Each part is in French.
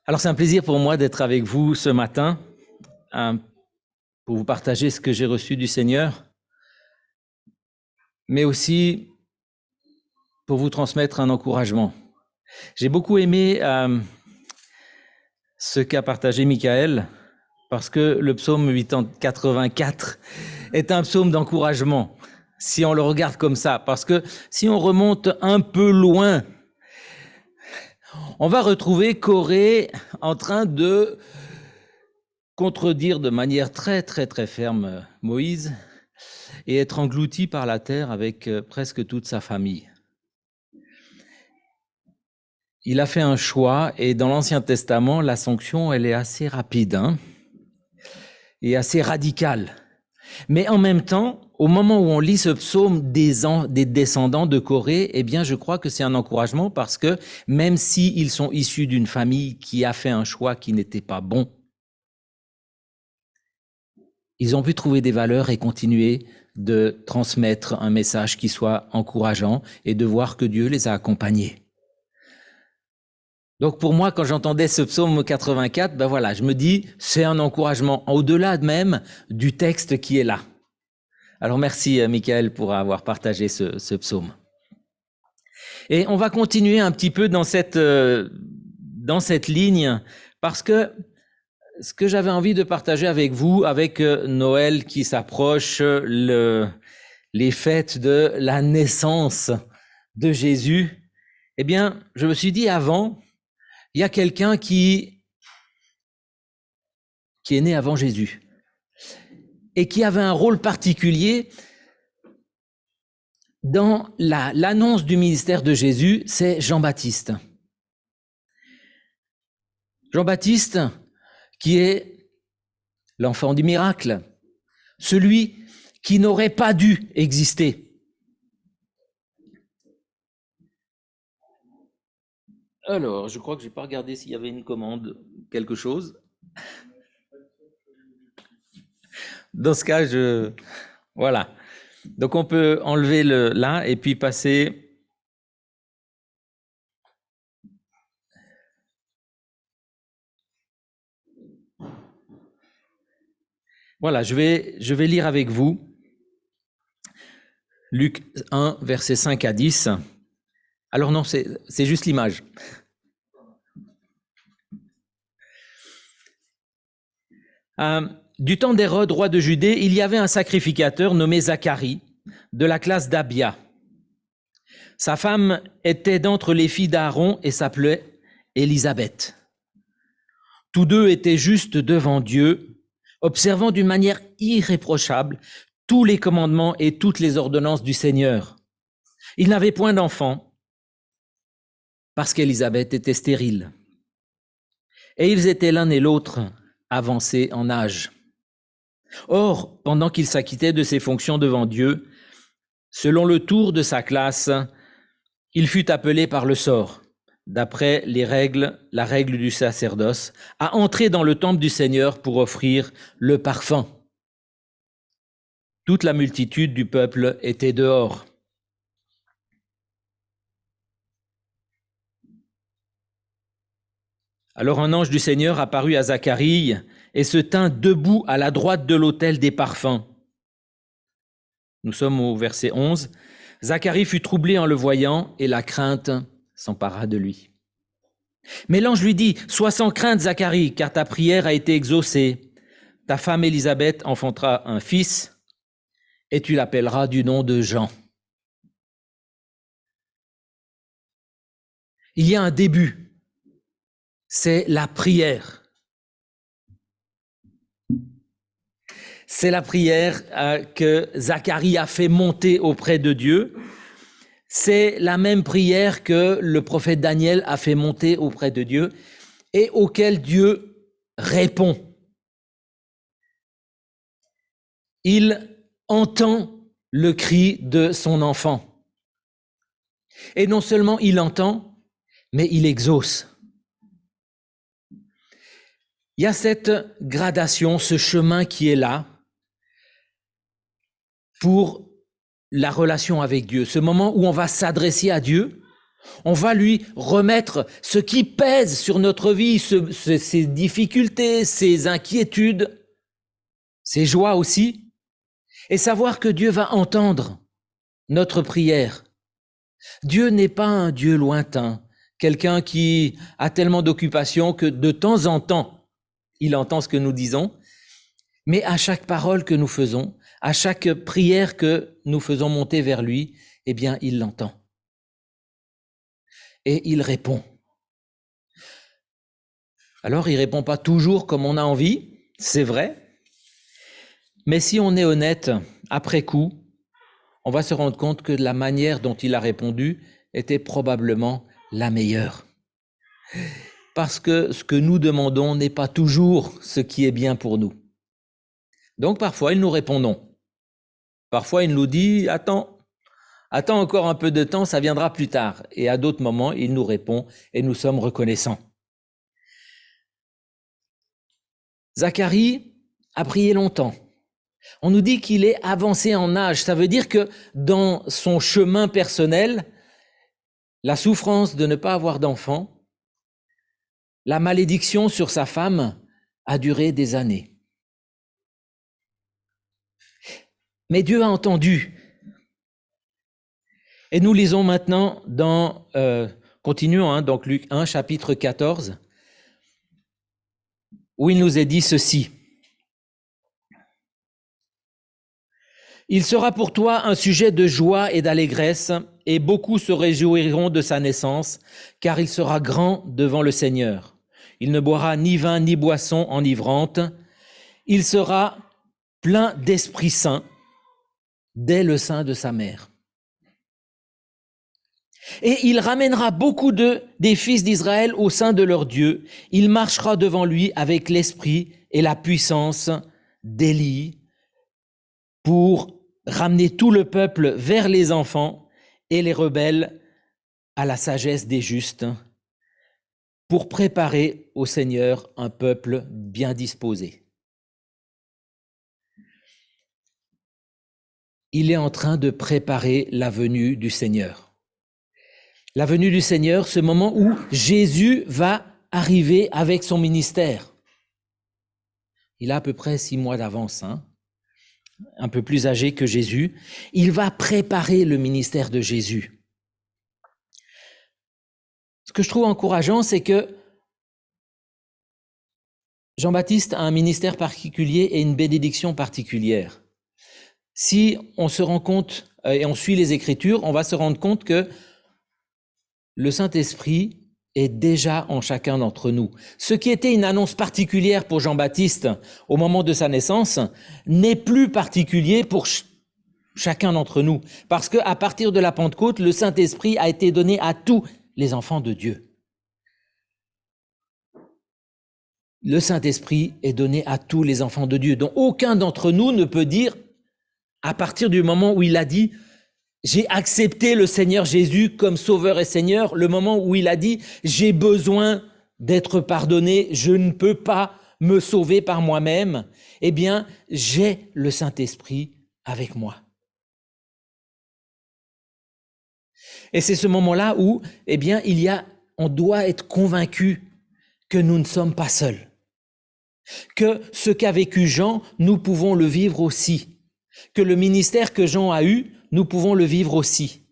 Alors c'est un plaisir pour moi d'être avec vous ce matin pour vous partager ce que j'ai reçu du Seigneur, mais aussi pour vous transmettre un encouragement. J'ai beaucoup aimé ce qu'a partagé Michael, parce que le psaume 884 est un psaume d'encouragement, si on le regarde comme ça, parce que si on remonte un peu loin, on va retrouver Corée en train de contredire de manière très ferme Moïse et être englouti par la terre avec presque toute sa famille. Il a fait un choix et dans l'Ancien Testament, la sanction, elle est assez rapide et assez radicale. Mais en même temps, au moment où on lit ce psaume des descendants de Corée, eh bien, je crois que c'est un encouragement parce que même s'ils sont issus d'une famille qui a fait un choix qui n'était pas bon, ils ont pu trouver des valeurs et continuer de transmettre un message qui soit encourageant et de voir que Dieu les a accompagnés. Donc pour moi, quand j'entendais ce psaume 84, ben voilà, je me dis, c'est un encouragement au-delà même du texte qui est là. Alors merci Michael pour avoir partagé ce psaume. Et on va continuer un petit peu dans cette ligne parce que ce que j'avais envie de partager avec vous, avec Noël qui s'approche, les fêtes de la naissance de Jésus, eh bien, je me suis dit avant, il y a quelqu'un qui est né avant Jésus et qui avait un rôle particulier dans l'annonce du ministère de Jésus, c'est Jean-Baptiste. Jean-Baptiste, qui est l'enfant du miracle, celui qui n'aurait pas dû exister. Alors, je crois que je n'ai pas regardé s'il y avait une commande, quelque chose. Dans ce cas, voilà. Donc on peut enlever là et puis passer. Voilà, je vais lire avec vous Luc 1, versets 5 à 10. Alors non, c'est juste l'image. Du temps d'Hérode, roi de Judée, il y avait un sacrificateur nommé Zacharie, de la classe d'Abia. Sa femme était d'entre les filles d'Aaron et s'appelait Élisabeth. Tous deux étaient justes devant Dieu, observant d'une manière irréprochable tous les commandements et toutes les ordonnances du Seigneur. Ils n'avaient point d'enfant, parce qu'Élisabeth était stérile. Et ils étaient l'un et l'autre avancés en âge. Or, pendant qu'il s'acquittait de ses fonctions devant Dieu, selon le tour de sa classe, il fut appelé par le sort, d'après la règle du sacerdoce, à entrer dans le temple du Seigneur pour offrir le parfum. Toute la multitude du peuple était dehors. Alors un ange du Seigneur apparut à Zacharie et se tint debout à la droite de l'autel des parfums. Nous sommes au verset 11. Zacharie fut troublé en le voyant et la crainte s'empara de lui. Mais l'ange lui dit, « Sois sans crainte, Zacharie, car ta prière a été exaucée. Ta femme Élisabeth enfantera un fils et tu l'appelleras du nom de Jean. » Il y a un début, c'est la prière. C'est la prière que Zacharie a fait monter auprès de Dieu. C'est la même prière que le prophète Daniel a fait monter auprès de Dieu et auquel Dieu répond. Il entend le cri de son enfant. Et non seulement il entend, mais il exauce. Il y a cette gradation, ce chemin qui est là pour la relation avec Dieu, ce moment où on va s'adresser à Dieu, On va lui remettre ce qui pèse sur notre vie, ses difficultés, ses inquiétudes, ses joies aussi, et savoir que Dieu va entendre notre prière. Dieu n'est pas un Dieu lointain, quelqu'un qui a tellement d'occupations que de temps en temps, il entend ce que nous disons, mais à chaque parole que nous faisons, à chaque prière que nous faisons monter vers lui, eh bien, il l'entend. Et il répond. Alors, il répond pas toujours comme on a envie, c'est vrai, mais si on est honnête, après coup, on va se rendre compte que la manière dont il a répondu était probablement la meilleure. Parce que ce que nous demandons n'est pas toujours ce qui est bien pour nous. Donc parfois, il nous répond non. Parfois, il nous dit « Attends encore un peu de temps, ça viendra plus tard. » Et à d'autres moments, il nous répond et nous sommes reconnaissants. Zacharie a prié longtemps. On nous dit qu'il est avancé en âge. Ça veut dire que dans son chemin personnel, la souffrance de ne pas avoir d'enfant, la malédiction sur sa femme a duré des années. Mais Dieu a entendu. Et nous lisons maintenant continuons, donc Luc 1, chapitre 14, où il nous est dit ceci. Il sera pour toi un sujet de joie et d'allégresse, et beaucoup se réjouiront de sa naissance, car il sera grand devant le Seigneur. Il ne boira ni vin ni boisson enivrante. Il sera plein d'Esprit Saint dès le sein de sa mère. Et il ramènera beaucoup des fils d'Israël au sein de leur Dieu. Il marchera devant lui avec l'esprit et la puissance d'Élie pour ramener tout le peuple vers les enfants et les rebelles à la sagesse des justes, pour préparer au Seigneur un peuple bien disposé. Il est en train de préparer la venue du Seigneur. La venue du Seigneur, ce moment où Jésus va arriver avec son ministère. Il a à peu près 6 mois d'avance, un peu plus âgé que Jésus. Il va préparer le ministère de Jésus. Ce que je trouve encourageant, c'est que Jean-Baptiste a un ministère particulier et une bénédiction particulière. Si on se rend compte et on suit les Écritures, on va se rendre compte que le Saint-Esprit est déjà en chacun d'entre nous. Ce qui était une annonce particulière pour Jean-Baptiste au moment de sa naissance n'est plus particulier pour chacun d'entre nous. Parce qu'à partir de la Pentecôte, le Saint-Esprit a été donné à tous les enfants de Dieu. Le Saint-Esprit est donné à tous les enfants de Dieu. Donc aucun d'entre nous ne peut dire, à partir du moment où il a dit « J'ai accepté le Seigneur Jésus comme Sauveur et Seigneur », le moment où il a dit « J'ai besoin d'être pardonné, je ne peux pas me sauver par moi-même », eh bien, j'ai le Saint-Esprit avec moi. Et c'est ce moment-là où, eh bien, on doit être convaincu que nous ne sommes pas seuls. Que ce qu'a vécu Jean, nous pouvons le vivre aussi. Que le ministère que Jean a eu, nous pouvons le vivre aussi.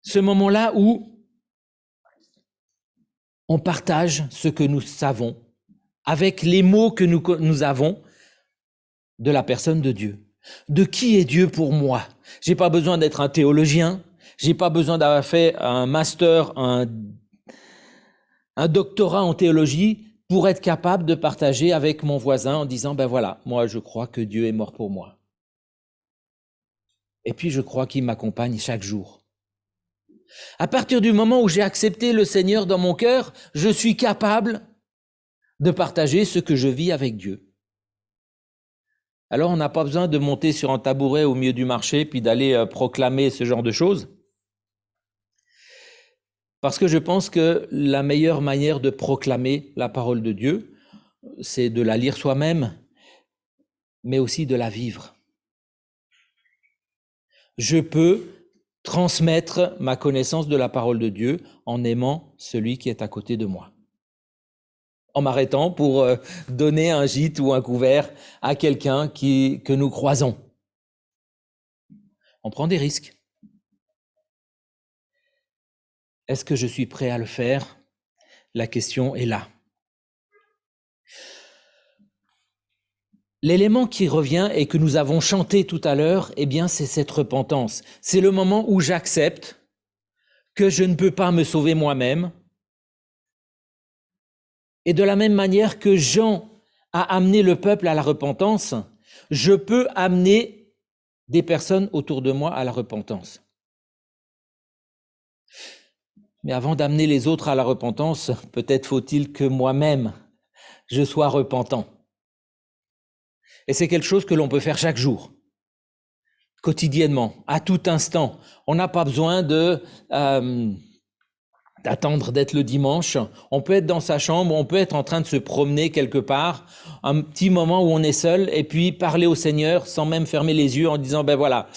Ce moment-là où on partage ce que nous savons avec les mots que nous avons de la personne de Dieu. De qui est Dieu pour moi? J'ai pas besoin d'être un théologien, j'ai pas besoin d'avoir fait un master, un doctorat en théologie pour être capable de partager avec mon voisin en disant, ben voilà, moi je crois que Dieu est mort pour moi. Et puis je crois qu'il m'accompagne chaque jour. À partir du moment où j'ai accepté le Seigneur dans mon cœur, je suis capable de partager ce que je vis avec Dieu. Alors on n'a pas besoin de monter sur un tabouret au milieu du marché puis d'aller proclamer ce genre de choses. Parce que je pense que la meilleure manière de proclamer la parole de Dieu, c'est de la lire soi-même, mais aussi de la vivre. Je peux transmettre ma connaissance de la parole de Dieu en aimant celui qui est à côté de moi. En m'arrêtant pour donner un gîte ou un couvert à quelqu'un que nous croisons. On prend des risques. Est-ce que je suis prêt à le faire? La question est là. L'élément qui revient et que nous avons chanté tout à l'heure, eh bien, c'est cette repentance. C'est le moment où j'accepte que je ne peux pas me sauver moi-même. Et de la même manière que Jean a amené le peuple à la repentance, je peux amener des personnes autour de moi à la repentance. Mais avant d'amener les autres à la repentance, peut-être faut-il que moi-même, je sois repentant. Et c'est quelque chose que l'on peut faire chaque jour, quotidiennement, à tout instant. On n'a pas besoin d'attendre d'être le dimanche. On peut être dans sa chambre, on peut être en train de se promener quelque part, un petit moment où on est seul, et puis parler au Seigneur sans même fermer les yeux en disant, ben voilà,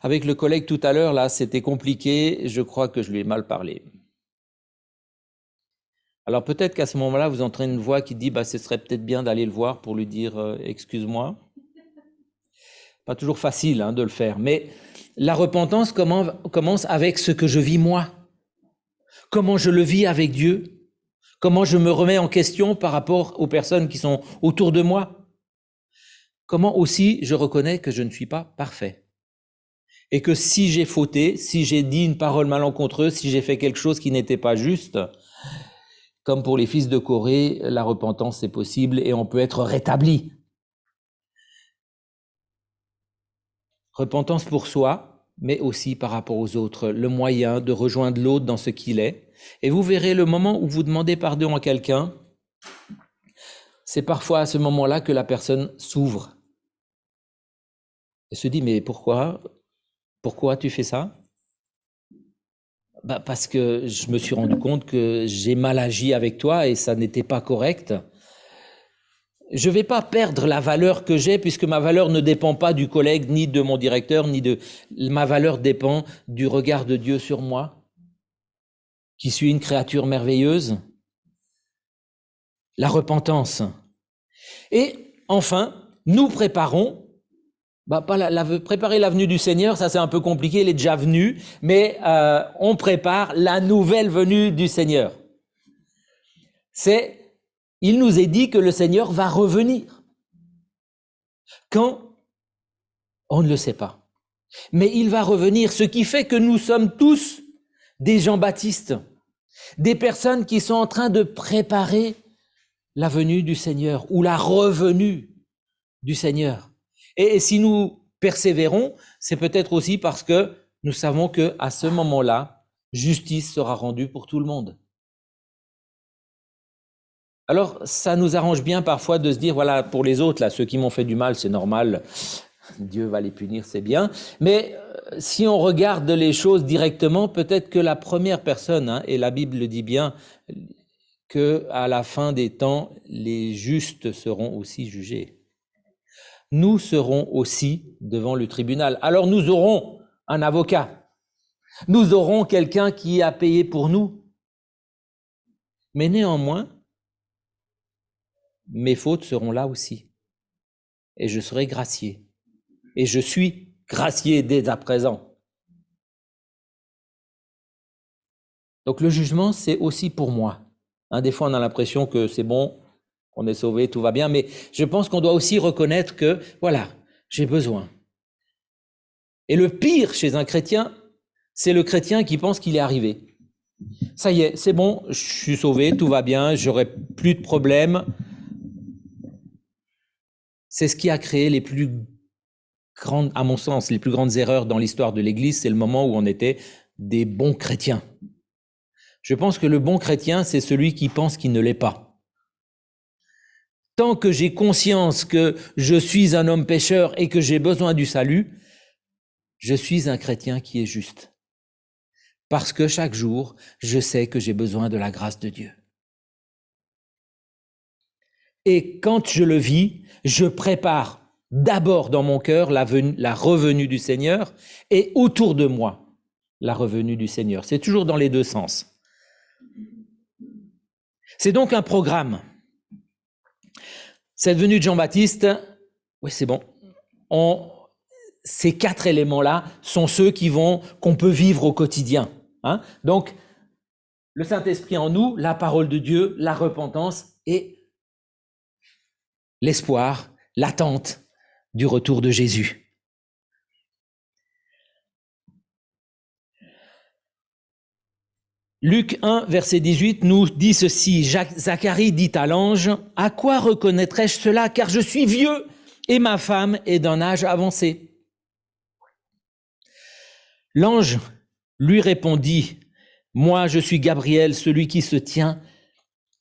avec le collègue tout à l'heure, là, c'était compliqué, je crois que je lui ai mal parlé. Alors peut-être qu'à ce moment-là, vous entendez une voix qui dit, ce serait peut-être bien d'aller le voir pour lui dire excuse-moi. Pas toujours facile de le faire, mais la repentance commence avec ce que je vis moi. Comment je le vis avec Dieu. Comment je me remets en question par rapport aux personnes qui sont autour de moi. Comment aussi je reconnais que je ne suis pas parfait. Et que si j'ai fauté, si j'ai dit une parole malencontreuse, si j'ai fait quelque chose qui n'était pas juste, comme pour les fils de Corée, la repentance est possible et on peut être rétabli. Repentance pour soi, mais aussi par rapport aux autres, le moyen de rejoindre l'autre dans ce qu'il est. Et vous verrez le moment où vous demandez pardon à quelqu'un, c'est parfois à ce moment-là que la personne s'ouvre et se dit, mais pourquoi tu fais ça? Parce que je me suis rendu compte que j'ai mal agi avec toi et ça n'était pas correct. Je ne vais pas perdre la valeur que j'ai puisque ma valeur ne dépend pas du collègue, ni de mon directeur, ni de... Ma valeur dépend du regard de Dieu sur moi, qui suis une créature merveilleuse. La repentance. Et enfin, nous préparons, préparer la venue du Seigneur, ça c'est un peu compliqué, il est déjà venu, mais on prépare la nouvelle venue du Seigneur. Il nous est dit que le Seigneur va revenir. Quand? On ne le sait pas. Mais il va revenir, ce qui fait que nous sommes tous des Jean-Baptiste, des personnes qui sont en train de préparer la venue du Seigneur ou la revenue du Seigneur. Et si nous persévérons, c'est peut-être aussi parce que nous savons qu'à ce moment-là, justice sera rendue pour tout le monde. Alors, ça nous arrange bien parfois de se dire, voilà, pour les autres, là, ceux qui m'ont fait du mal, c'est normal, Dieu va les punir, c'est bien. Mais si on regarde les choses directement, peut-être que la première personne, et la Bible le dit bien, qu'à la fin des temps, les justes seront aussi jugés. Nous serons aussi devant le tribunal. Alors nous aurons un avocat, nous aurons quelqu'un qui a payé pour nous. Mais néanmoins, mes fautes seront là aussi. Et je serai gracié. Et je suis gracié dès à présent. Donc le jugement, c'est aussi pour moi. Des fois, on a l'impression que c'est bon, on est sauvé, tout va bien, mais je pense qu'on doit aussi reconnaître que, voilà, j'ai besoin. Et le pire chez un chrétien, c'est le chrétien qui pense qu'il est arrivé. Ça y est, c'est bon, je suis sauvé, tout va bien, j'aurai plus de problèmes. C'est ce qui a créé les plus grandes, à mon sens, les plus grandes erreurs dans l'histoire de l'Église, c'est le moment où on était des bons chrétiens. Je pense que le bon chrétien, c'est celui qui pense qu'il ne l'est pas. Tant que j'ai conscience que je suis un homme pécheur et que j'ai besoin du salut, je suis un chrétien qui est juste. Parce que chaque jour, je sais que j'ai besoin de la grâce de Dieu. Et quand je le vis, je prépare d'abord dans mon cœur la revenue du Seigneur et autour de moi. la revenue du Seigneur. C'est toujours dans les deux sens. C'est donc un programme. Cette venue de Jean-Baptiste, oui, c'est bon. Ces 4 éléments-là sont ceux qu'on peut vivre au quotidien. Hein? Donc, le Saint-Esprit en nous, la parole de Dieu, la repentance et l'espoir, l'attente du retour de Jésus. Luc 1, verset 18 nous dit ceci, Zacharie dit à l'ange, « À quoi reconnaîtrai-je cela, car je suis vieux et ma femme est d'un âge avancé. » L'ange lui répondit, « Moi, je suis Gabriel, celui qui se tient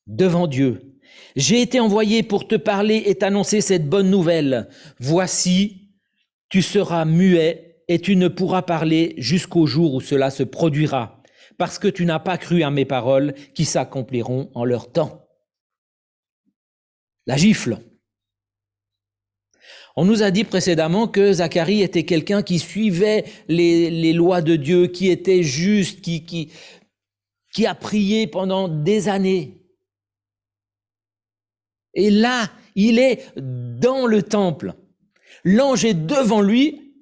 devant Dieu. J'ai été envoyé pour te parler et t'annoncer cette bonne nouvelle. Voici, tu seras muet et tu ne pourras parler jusqu'au jour où cela se produira, parce que tu n'as pas cru à mes paroles qui s'accompliront en leur temps. » La gifle. On nous a dit précédemment que Zacharie était quelqu'un qui suivait les lois de Dieu, qui était juste, qui a prié pendant des années. Et là, il est dans le temple. L'ange est devant lui,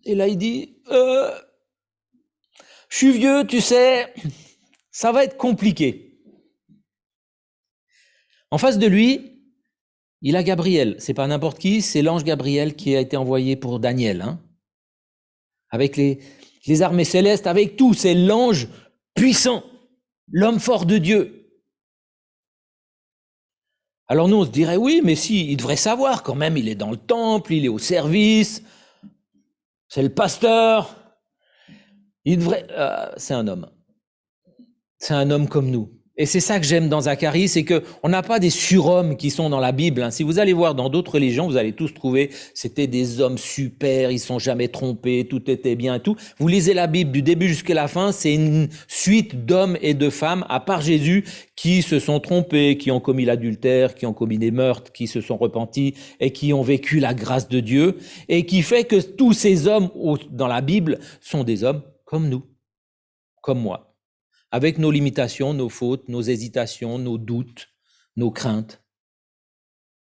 et là il dit, je suis vieux, tu sais, ça va être compliqué. En face de lui, il a Gabriel. C'est pas n'importe qui, c'est l'ange Gabriel qui a été envoyé pour Daniel. Hein, avec les armées célestes, avec tout, c'est l'ange puissant, l'homme fort de Dieu. Alors nous, on se dirait, oui, mais si, il devrait savoir quand même, il est dans le temple, il est au service, c'est le pasteur, il devrait... c'est un homme. C'est un homme comme nous. Et c'est ça que j'aime dans Zacharie, c'est qu'on n'a pas des surhommes qui sont dans la Bible. Hein. Si vous allez voir dans d'autres religions, vous allez tous trouver, c'était des hommes super, ils ne sont jamais trompés, tout était bien, tout. Vous lisez la Bible du début jusqu'à la fin, c'est une suite d'hommes et de femmes, à part Jésus, qui se sont trompés, qui ont commis l'adultère, qui ont commis des meurtres, qui se sont repentis et qui ont vécu la grâce de Dieu, et qui fait que tous ces hommes dans la Bible sont des hommes comme nous, comme moi, avec nos limitations, nos fautes, nos hésitations, nos doutes, nos craintes.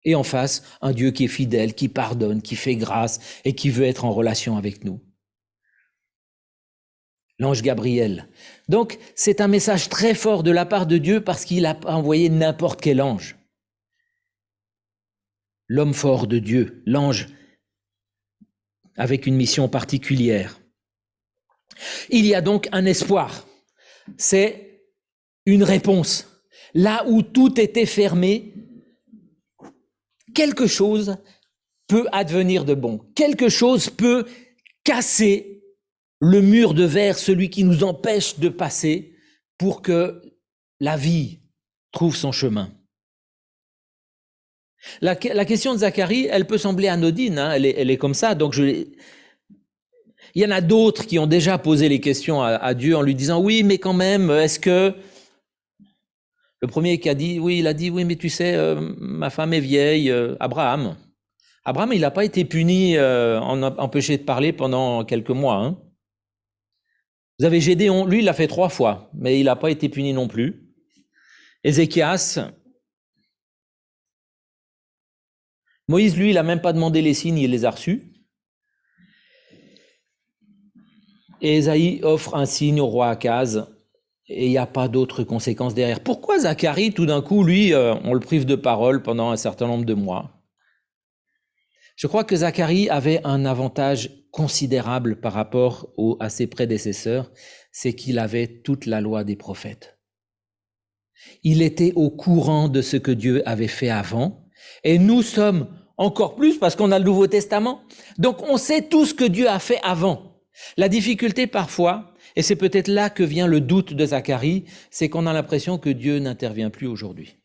Et en face, un Dieu qui est fidèle, qui pardonne, qui fait grâce et qui veut être en relation avec nous. L'ange Gabriel. Donc, c'est un message très fort de la part de Dieu parce qu'il n'a pas envoyé n'importe quel ange. L'homme fort de Dieu, l'ange avec une mission particulière. Il y a donc un espoir. C'est une réponse. Là où tout était fermé, quelque chose peut advenir de bon. Quelque chose peut casser le mur de verre, celui qui nous empêche de passer, pour que la vie trouve son chemin. La question de Zacharie, elle peut sembler anodine, hein, elle est comme ça, donc il y en a d'autres qui ont déjà posé les questions à Dieu en lui disant « Oui, mais quand même, est-ce que... » Le premier qui a dit « Oui, il a dit « Oui, mais tu sais, ma femme est vieille, Abraham. » Abraham, il n'a pas été puni, empêché de parler pendant quelques mois. Hein. Vous avez Gédéon, lui, il l'a fait 3 fois, mais il n'a pas été puni non plus. Ézéchias, Moïse, lui, il n'a même pas demandé les signes, il les a reçus. Et Ésaïe offre un signe au roi Akaz, et il n'y a pas d'autres conséquences derrière. Pourquoi Zacharie, tout d'un coup, lui, on le prive de parole pendant un certain nombre de mois? Je crois que Zacharie avait un avantage considérable par rapport à ses prédécesseurs, c'est qu'il avait toute la loi des prophètes. Il était au courant de ce que Dieu avait fait avant, et nous sommes encore plus parce qu'on a le Nouveau Testament. Donc on sait tout ce que Dieu a fait avant. La difficulté parfois, et c'est peut-être là que vient le doute de Zacharie, c'est qu'on a l'impression que Dieu n'intervient plus aujourd'hui.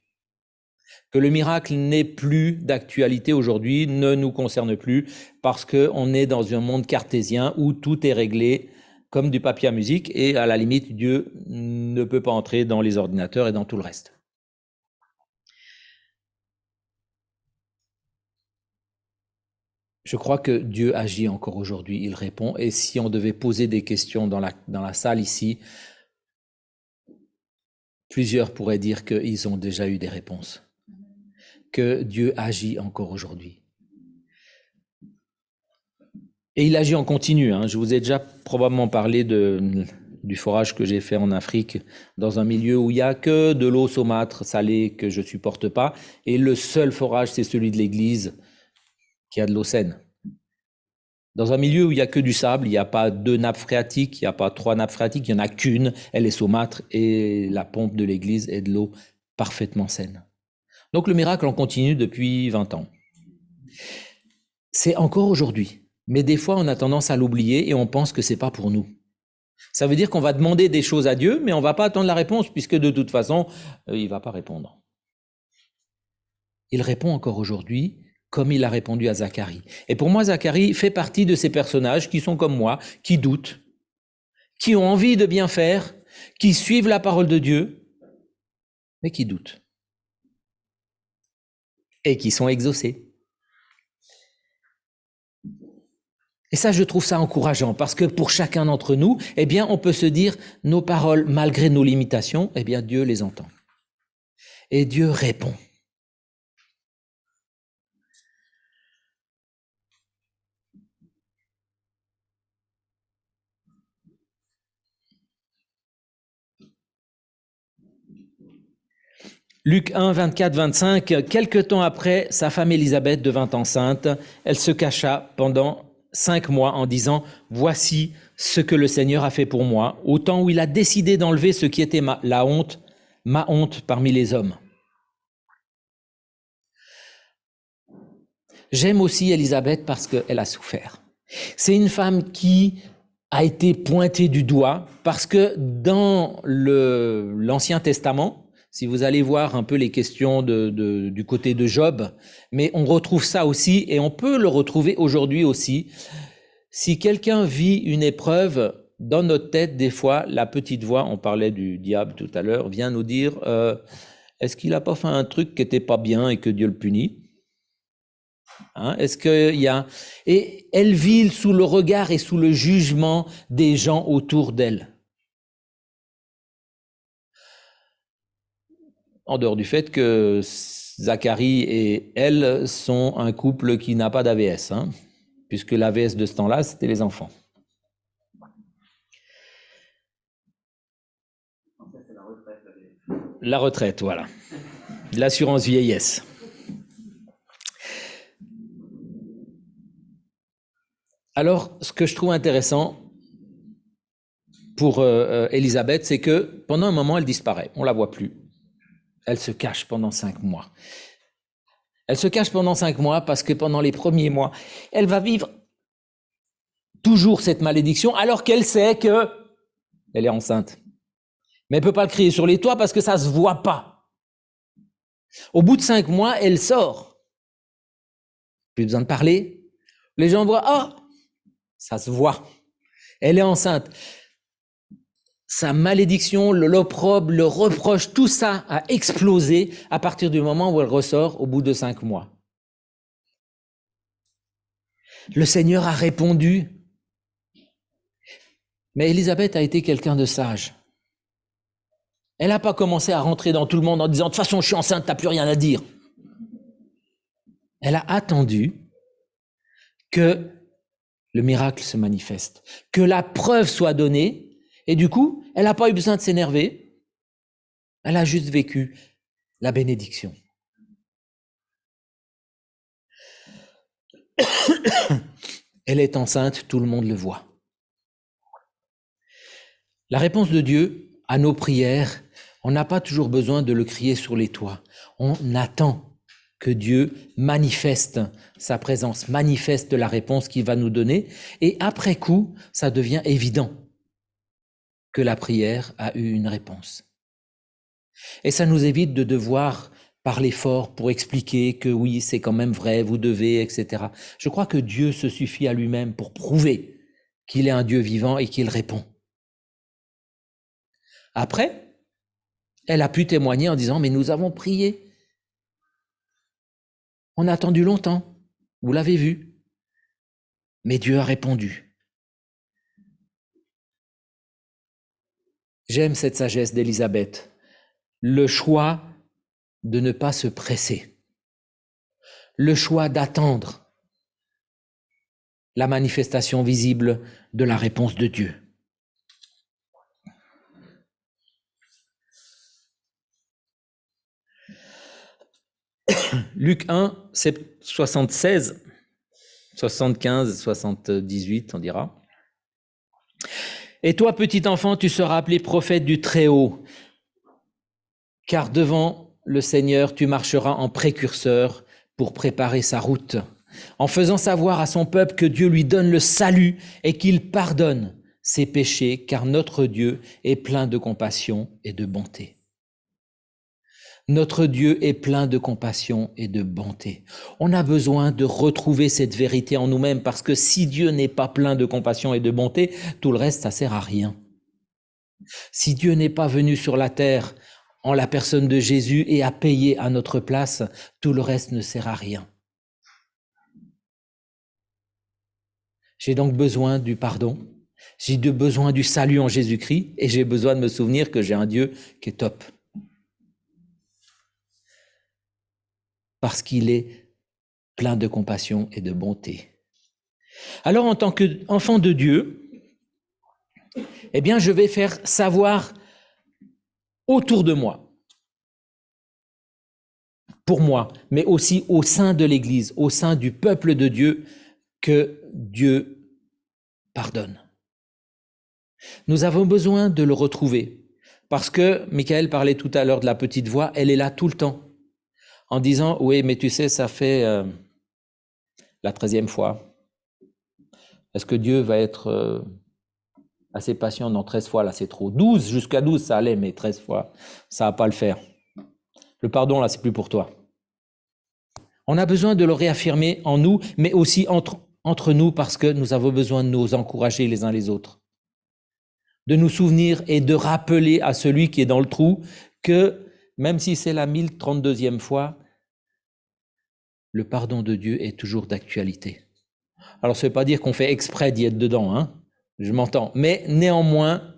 Que le miracle n'est plus d'actualité aujourd'hui, ne nous concerne plus, parce qu'on est dans un monde cartésien où tout est réglé comme du papier à musique, et à la limite, Dieu ne peut pas entrer dans les ordinateurs et dans tout le reste. Je crois que Dieu agit encore aujourd'hui, il répond. Et si on devait poser des questions dans la salle ici, plusieurs pourraient dire qu'ils ont déjà eu des réponses. Que Dieu agit encore aujourd'hui. Et il agit en continu. Je vous ai déjà probablement parlé du forage que j'ai fait en Afrique, dans un milieu où il n'y a que de l'eau saumâtre, salée, que je ne supporte pas. Et le seul forage, c'est celui de l'église, qui a de l'eau saine. Dans un milieu où il n'y a que du sable, il n'y a pas 2 nappes phréatiques, il n'y a pas 3 nappes phréatiques, il n'y en a qu'une, elle est saumâtre, et la pompe de l'église est de l'eau parfaitement saine. Donc le miracle en continue depuis 20 ans. C'est encore aujourd'hui. Mais des fois, on a tendance à l'oublier et on pense que c'est pas pour nous. Ça veut dire qu'on va demander des choses à Dieu, mais on va pas attendre la réponse, puisque de toute façon, il va pas répondre. Il répond encore aujourd'hui, comme il a répondu à Zacharie. Et pour moi, Zacharie fait partie de ces personnages qui sont comme moi, qui doutent, qui ont envie de bien faire, qui suivent la parole de Dieu, mais qui doutent. Et qui sont exaucés. Et ça, je trouve ça encourageant, parce que pour chacun d'entre nous, eh bien, on peut se dire, nos paroles, malgré nos limitations, eh bien, Dieu les entend. Et Dieu répond. Luc 1, 24, 25, quelque temps après, sa femme Élisabeth devint enceinte. Elle se cacha pendant 5 mois en disant, voici ce que le Seigneur a fait pour moi, au temps où il a décidé d'enlever ce qui était ma honte parmi les hommes. J'aime aussi Élisabeth parce qu'elle a souffert. C'est une femme qui a été pointée du doigt parce que dans l'Ancien Testament, si vous allez voir un peu les questions du côté de Job, mais on retrouve ça aussi et on peut le retrouver aujourd'hui aussi. Si quelqu'un vit une épreuve, dans notre tête, des fois, la petite voix, on parlait du diable tout à l'heure, vient nous dire est-ce qu'il n'a pas fait un truc qui n'était pas bien et que Dieu le punit ? Est-ce qu'il y a... Et elle vit sous le regard et sous le jugement des gens autour d'elle. En dehors du fait que Zacharie et elle sont un couple qui n'a pas d'AVS, puisque l'AVS de ce temps-là, c'était les enfants. La retraite, voilà. L'assurance vieillesse. Alors, ce que je trouve intéressant pour Élisabeth, c'est que pendant un moment, elle disparaît. On ne la voit plus. Elle se cache pendant 5 mois. Elle se cache pendant 5 mois parce que pendant les premiers mois, elle va vivre toujours cette malédiction alors qu'elle sait qu'elle est enceinte. Mais elle ne peut pas le crier sur les toits parce que ça ne se voit pas. Au bout de 5 mois, elle sort. Plus besoin de parler. Les gens voient, ça se voit. Elle est enceinte. Sa malédiction, l'opprobre, le reproche, tout ça a explosé à partir du moment où elle ressort au bout de 5 mois. Le Seigneur a répondu. Mais Élisabeth a été quelqu'un de sage. Elle n'a pas commencé à rentrer dans tout le monde en disant « De toute façon, je suis enceinte, tu n'as plus rien à dire. » Elle a attendu que le miracle se manifeste, que la preuve soit donnée. Et du coup, elle n'a pas eu besoin de s'énerver. Elle a juste vécu la bénédiction. Elle est enceinte, tout le monde le voit. La réponse de Dieu à nos prières, on n'a pas toujours besoin de le crier sur les toits. On attend que Dieu manifeste sa présence, manifeste la réponse qu'il va nous donner. Et après coup, ça devient évident que la prière a eu une réponse. Et ça nous évite de devoir parler fort pour expliquer que oui, c'est quand même vrai, vous devez, etc. Je crois que Dieu se suffit à lui-même pour prouver qu'il est un Dieu vivant et qu'il répond. Après, elle a pu témoigner en disant « Mais nous avons prié. On a attendu longtemps. Vous l'avez vu. Mais Dieu a répondu. J'aime cette sagesse d'Élisabeth. Le choix de ne pas se presser. Le choix d'attendre la manifestation visible de la réponse de Dieu. Luc 1, 76, 75, 78, on dira. Et toi, petit enfant, tu seras appelé prophète du Très-Haut, car devant le Seigneur, tu marcheras en précurseur pour préparer sa route, en faisant savoir à son peuple que Dieu lui donne le salut et qu'il pardonne ses péchés, car notre Dieu est plein de compassion et de bonté. Notre Dieu est plein de compassion et de bonté. On a besoin de retrouver cette vérité en nous-mêmes parce que si Dieu n'est pas plein de compassion et de bonté, tout le reste, ça sert à rien. Si Dieu n'est pas venu sur la terre en la personne de Jésus et a payé à notre place, tout le reste ne sert à rien. J'ai donc besoin du pardon, j'ai besoin du salut en Jésus-Christ et j'ai besoin de me souvenir que j'ai un Dieu qui est top. Parce qu'il est plein de compassion et de bonté. Alors, en tant qu'enfant de Dieu, eh bien, je vais faire savoir autour de moi, pour moi, mais aussi au sein de l'Église, au sein du peuple de Dieu, que Dieu pardonne. Nous avons besoin de le retrouver, parce que Michael parlait tout à l'heure de la petite voix, elle est là tout le temps, en disant, oui, mais tu sais, ça fait la 13e fois. Est-ce que Dieu va être assez patient? Non, 13 fois, là, c'est trop. 12, jusqu'à 12, ça allait, mais 13 fois, ça va pas le faire. Le pardon, là, c'est plus pour toi. On a besoin de le réaffirmer en nous, mais aussi entre nous, parce que nous avons besoin de nous encourager les uns les autres. De nous souvenir et de rappeler à celui qui est dans le trou que, même si c'est la 1032e fois, le pardon de Dieu est toujours d'actualité. Alors, ça ne veut pas dire qu'on fait exprès d'y être dedans, hein, je m'entends. Mais néanmoins,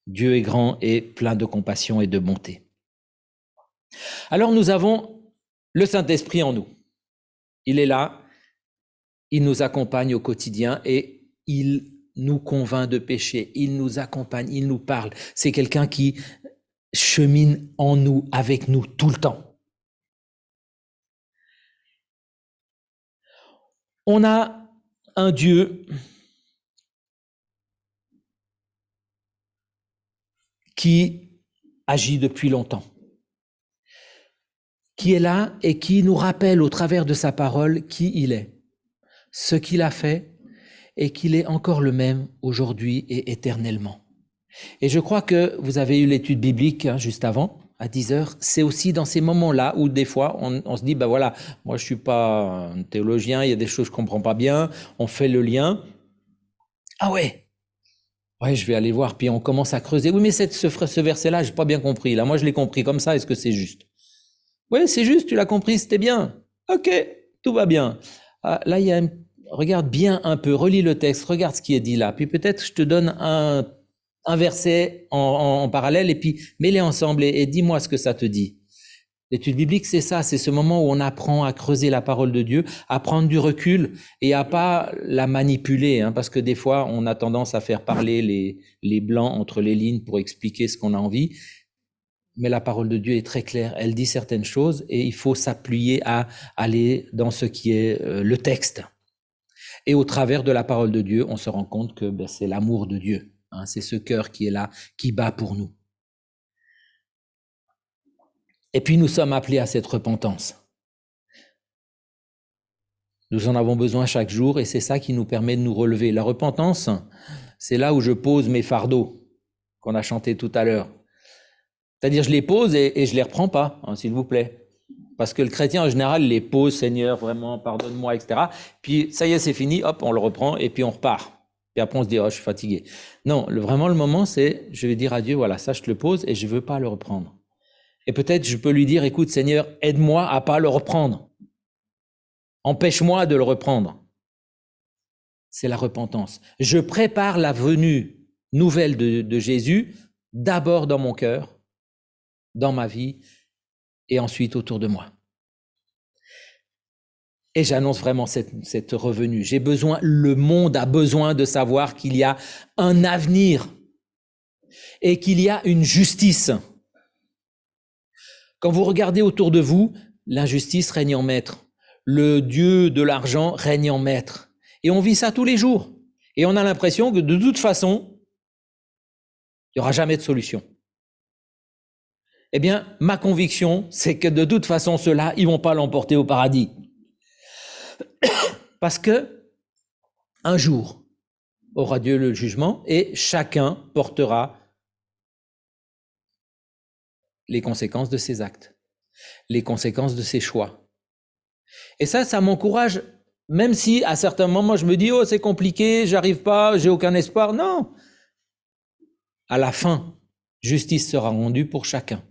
Dieu est grand et plein de compassion et de bonté. Alors, nous avons le Saint-Esprit en nous. Il est là, il nous accompagne au quotidien et il nous convainc de péché, il nous accompagne, il nous parle. C'est quelqu'un qui chemine en nous, avec nous, tout le temps. On a un Dieu qui agit depuis longtemps, qui est là et qui nous rappelle au travers de sa parole qui il est, ce qu'il a fait et qu'il est encore le même aujourd'hui et éternellement. Et je crois que vous avez eu l'étude biblique juste avant, à 10h. C'est aussi dans ces moments-là où des fois on se dit, ben voilà, moi je suis pas un théologien, il y a des choses que je comprends pas bien, on fait le lien. Ah ouais, je vais aller voir, puis on commence à creuser. Oui, mais ce verset-là, j'ai pas bien compris. Là, moi je l'ai compris comme ça, est-ce que c'est juste? Oui, c'est juste, tu l'as compris, c'était bien. Ok, tout va bien. Ah, là, il y a regarde bien un peu, relis le texte, regarde ce qui est dit là, puis peut-être je te donne un verset en parallèle et puis mets-les ensemble et dis-moi ce que ça te dit. L'étude biblique, c'est ça, c'est ce moment où on apprend à creuser la parole de Dieu, à prendre du recul et à pas la manipuler, hein, parce que des fois, on a tendance à faire parler les blancs entre les lignes pour expliquer ce qu'on a envie. Mais la parole de Dieu est très claire, elle dit certaines choses et il faut s'appuyer à aller dans ce qui est le texte. Et au travers de la parole de Dieu, on se rend compte que c'est l'amour de Dieu. Hein, c'est ce cœur qui est là, qui bat pour nous. Et puis nous sommes appelés à cette repentance. Nous en avons besoin chaque jour et c'est ça qui nous permet de nous relever. La repentance, c'est là où je pose mes fardeaux qu'on a chanté tout à l'heure. C'est-à-dire je les pose et je les reprends pas, hein, s'il vous plaît. Parce que le chrétien, en général, les pose, Seigneur, vraiment, pardonne-moi, etc. Puis, ça y est, c'est fini, hop, on le reprend, et puis on repart. Et après, on se dit, oh, je suis fatigué. Non, vraiment, le moment, c'est, je vais dire à Dieu, voilà, ça, je te le pose, et je ne veux pas le reprendre. Et peut-être, je peux lui dire, écoute, Seigneur, aide-moi à pas le reprendre. Empêche-moi de le reprendre. c'est la repentance. Je prépare la venue nouvelle de Jésus, d'abord dans mon cœur, dans ma vie, et ensuite autour de moi. Et j'annonce vraiment cette revenue. Le monde a besoin de savoir qu'il y a un avenir et qu'il y a une justice. Quand vous regardez autour de vous, l'injustice règne en maître. Le Dieu de l'argent règne en maître. Et on vit ça tous les jours. Et on a l'impression que de toute façon, il n'y aura jamais de solution. Eh bien, ma conviction, c'est que de toute façon, ceux-là, ils ne vont pas l'emporter au paradis. Parce que un jour aura Dieu le jugement et chacun portera les conséquences de ses actes, les conséquences de ses choix. Et ça m'encourage, même si à certains moments je me dis « Oh, c'est compliqué, j'arrive pas, j'ai aucun espoir ». Non. À la fin, justice sera rendue pour chacun.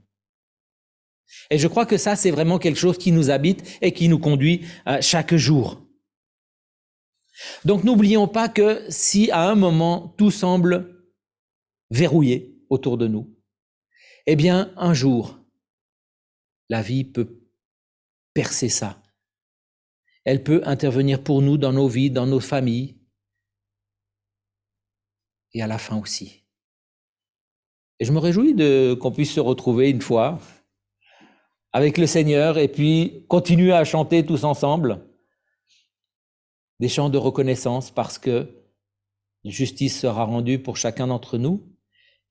Et je crois que ça, c'est vraiment quelque chose qui nous habite et qui nous conduit chaque jour. Donc n'oublions pas que si à un moment tout semble verrouillé autour de nous, eh bien un jour, la vie peut percer ça. Elle peut intervenir pour nous dans nos vies, dans nos familles, et à la fin aussi. Et je me réjouis qu'on puisse se retrouver une fois avec le Seigneur et puis continuer à chanter tous ensemble des chants de reconnaissance parce que justice sera rendue pour chacun d'entre nous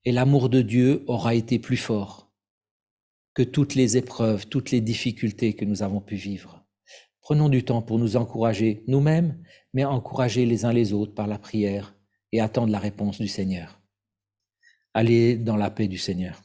et l'amour de Dieu aura été plus fort que toutes les épreuves, toutes les difficultés que nous avons pu vivre. Prenons du temps pour nous encourager nous-mêmes, mais encourager les uns les autres par la prière et attendre la réponse du Seigneur. Allez dans la paix du Seigneur.